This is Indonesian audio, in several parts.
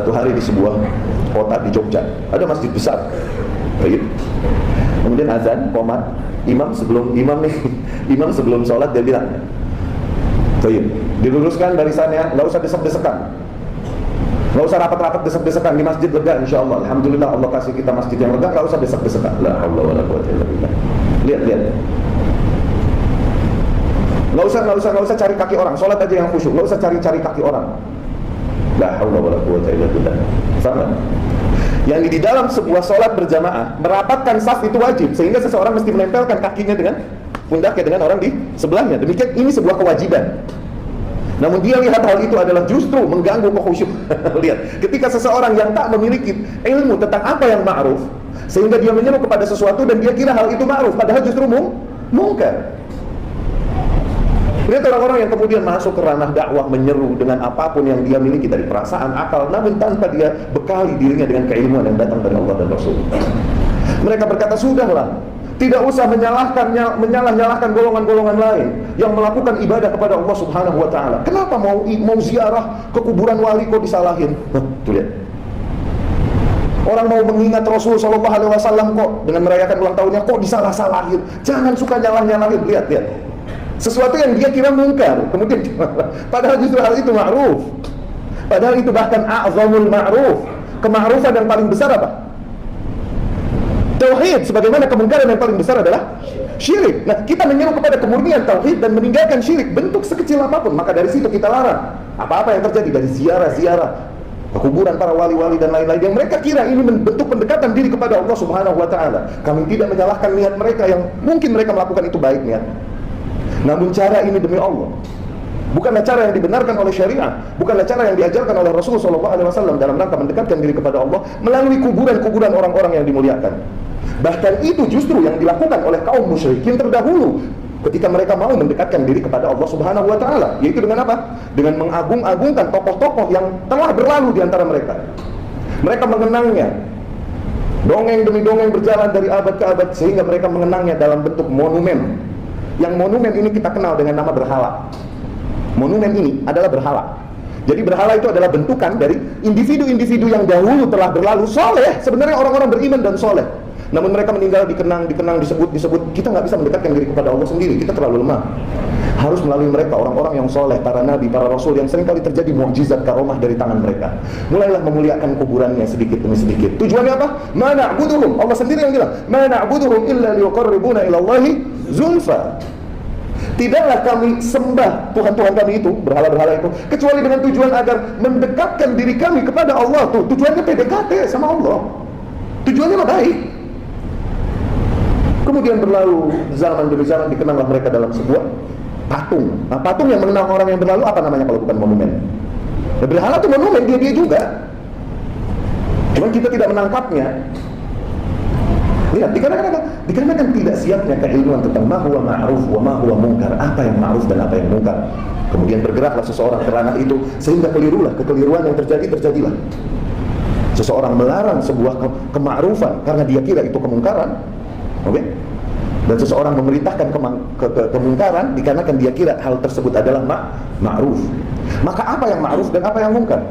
Satu hari di sebuah kota di Jogja ada masjid besar. Baik. Kemudian azan, qomat, imam sebelum sholat dia bilang, baik, diluruskan barisannya, nggak usah desek-desekan, nggak usah rapat-rapat desek-desekan di masjid lega, insya Allah. Alhamdulillah Allah kasih kita masjid yang lega, nggak usah desek-desekan. La haula wala quwwata illa billah. Lihat. Nggak usah cari kaki orang, sholat aja yang khusyuk, nggak usah cari kaki orang. La haula wala quwwata illa billah. Sama. Yang di dalam sebuah sholat berjamaah, merapatkan saf itu wajib, sehingga seseorang mesti menempelkan kakinya dengan pundaknya dengan orang di sebelahnya. Demikian ini sebuah kewajiban. Namun dia lihat hal itu adalah justru mengganggu kekhusyukan. Lihat, ketika seseorang yang tak memiliki ilmu tentang apa yang ma'ruf, sehingga dia menyeru kepada sesuatu dan dia kira hal itu ma'ruf, padahal justru mungkar. Lihat orang-orang yang kemudian masuk ke ranah dakwah, menyeru dengan apapun yang dia miliki dari perasaan, akal, namun tanpa dia bekali dirinya dengan keilmuan yang datang dari Allah dan Rasul. Mereka berkata, sudahlah, tidak usah menyalah-nyalahkan golongan-golongan lain yang melakukan ibadah kepada Allah Subhanahu wa Ta'ala. Kenapa mau ziarah ke kuburan wali kok disalahin? Tuh lihat. Orang mau mengingat Rasul Shallallahu Alaihi Wasallam kok dengan merayakan ulang tahunnya kok disalah-salahin. Jangan suka nyalah-nyalahin. Lihat. Sesuatu yang dia kira mungkar, kemudian padahal justru hal itu ma'ruf. Padahal itu bahkan a'zamul ma'ruf. Kema'rufan yang paling besar apa? Tauhid. Sebagaimana kemungkaran yang paling besar adalah syirik. Nah, kita menyeru kepada kemurnian tauhid dan meninggalkan syirik, bentuk sekecil apapun, maka dari situ kita larang. Apa-apa yang terjadi dari ziarah-ziarah ke kuburan para wali-wali dan lain-lain yang mereka kira ini bentuk pendekatan diri kepada Allah Subhanahu wa Ta'ala. Kami tidak menyalahkan niat mereka yang mungkin mereka melakukan itu baik niat. Namun cara ini demi Allah, bukanlah cara yang dibenarkan oleh syariat, bukanlah cara yang diajarkan oleh Rasulullah SAW dalam rangka mendekatkan diri kepada Allah melalui kuburan-kuburan orang-orang yang dimuliakan. Bahkan itu justru yang dilakukan oleh kaum musyrikin terdahulu ketika mereka mau mendekatkan diri kepada Allah Subhanahu wa Ta'ala, yaitu dengan apa? Dengan mengagung-agungkan tokoh-tokoh yang telah berlalu di antara mereka. Mereka mengenangnya, dongeng demi dongeng berjalan dari abad ke abad, sehingga mereka mengenangnya dalam bentuk monumen. Yang monumen ini kita kenal dengan nama berhala. Monumen ini adalah berhala. Jadi berhala itu adalah bentukan dari individu-individu yang dahulu telah berlalu, soleh. Sebenarnya orang-orang beriman dan soleh, namun mereka meninggal dikenang, disebut. Kita nggak bisa mendekatkan diri kepada Allah sendiri, kita terlalu lemah. Harus melalui mereka, orang-orang yang soleh, para nabi, para rasul, yang seringkali terjadi mukjizat karomah dari tangan mereka. Mulailah memuliakan kuburannya sedikit demi sedikit. Tujuannya apa? Ma na'buduhum. Allah sendiri yang bilang, ma na'buduhum illa liqarribuna ilallahi zulfa. Tidaklah kami sembah Tuhan-Tuhan kami itu, berhala-berhala itu, kecuali dengan tujuan agar mendekatkan diri kami kepada Allah. Tuh, tujuannya PDKT sama Allah. Tujuannya mah baik. Kemudian berlalu zaman demi zaman, dikenanglah mereka dalam sebuah patung. Nah, patung yang mengenang orang yang berlalu apa namanya kalau bukan monumen? Nah, berhala itu monumen, dia juga. Cuman kita tidak menangkapnya. Lihat, dikarenakan tidak siapnya keilmuan tentang ma huwa ma'ruf wa ma huwa munkar, apa yang ma'ruf dan apa yang munkar. Kemudian bergeraklah seseorang ke ranah itu, sehingga kekeliruan yang terjadilah. Seseorang melarang sebuah kema'rufan karena dia kira itu kemungkaran. Oke? Dan seseorang memerintahkan kemungkaran dikarenakan dia kira hal tersebut adalah ma'ruf. Maka apa yang ma'ruf dan apa yang munkar?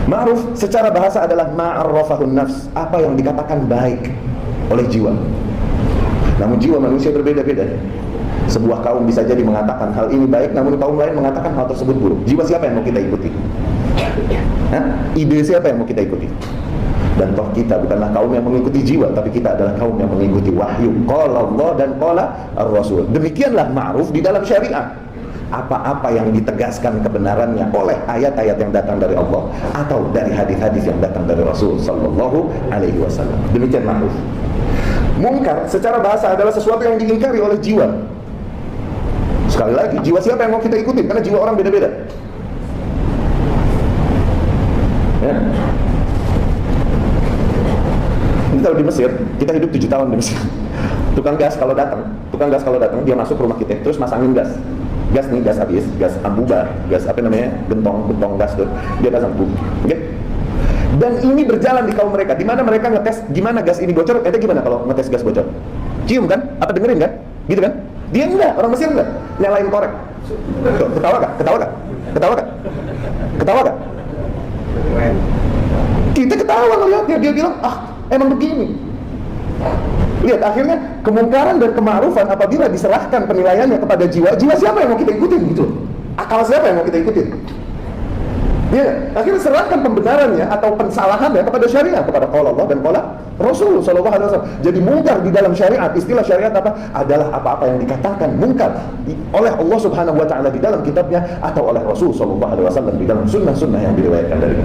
Ma'ruf secara bahasa adalah ma'arrafahun nafs, apa yang dikatakan baik oleh jiwa. Namun jiwa manusia berbeda-beda. Sebuah kaum bisa jadi mengatakan hal ini baik, namun kaum lain mengatakan hal tersebut buruk. Jiwa siapa yang mau kita ikuti? Ide siapa yang mau kita ikuti? Dan toh kita bukanlah kaum yang mengikuti jiwa, tapi kita adalah kaum yang mengikuti wahyu. Qala Allah dan qala ar-Rasul. Demikianlah ma'ruf di dalam syariat. Apa-apa yang ditegaskan kebenarannya oleh ayat-ayat yang datang dari Allah atau dari hadis-hadis yang datang dari Rasul Sallallahu Alaihi Wasallam. Demikian ma'ruf. Munkar secara bahasa adalah sesuatu yang diingkari oleh jiwa. Sekali lagi, jiwa siapa yang mau kita ikuti? Karena jiwa orang beda-beda. Ya. Kita di Mesir, kita hidup 7 tahun di Mesir. Tukang gas kalau datang, dia masuk rumah kita, terus masangin gas. Gas nih, gas habis, gas ambuba, gas apa namanya, gentong gas tuh, dia pasang tuh, oke? Dan ini berjalan di kaum mereka, di mana mereka ngetes gimana gas ini bocor. Gimana kalau ngetes gas bocor? Cium kan? Apa dengerin kan? Gitu kan? Dia enggak, orang Mesir enggak, nyalain korek. Tuh, ketawa gak? Kita ketawa ngeliatnya, dia bilang, emang begini. Lihat, akhirnya kemungkaran dan kema'rufan apabila diserahkan penilaiannya kepada jiwa siapa yang mau kita ikutin gitu? Akal siapa yang mau kita ikutin? Ya, akhirnya serahkan pembenarannya atau pensalahannya kepada syariat, kepada qala Allah dan qala Rasul sallallahu alaihi wasallam. Jadi mungkar di dalam syariat, istilah syariat apa? Adalah apa-apa yang dikatakan mungkar oleh Allah Subhanahu wa taala di dalam kitabnya atau oleh Rasul sallallahu alaihi wasallam di dalam sunnah-sunnah yang diriwayatkan dari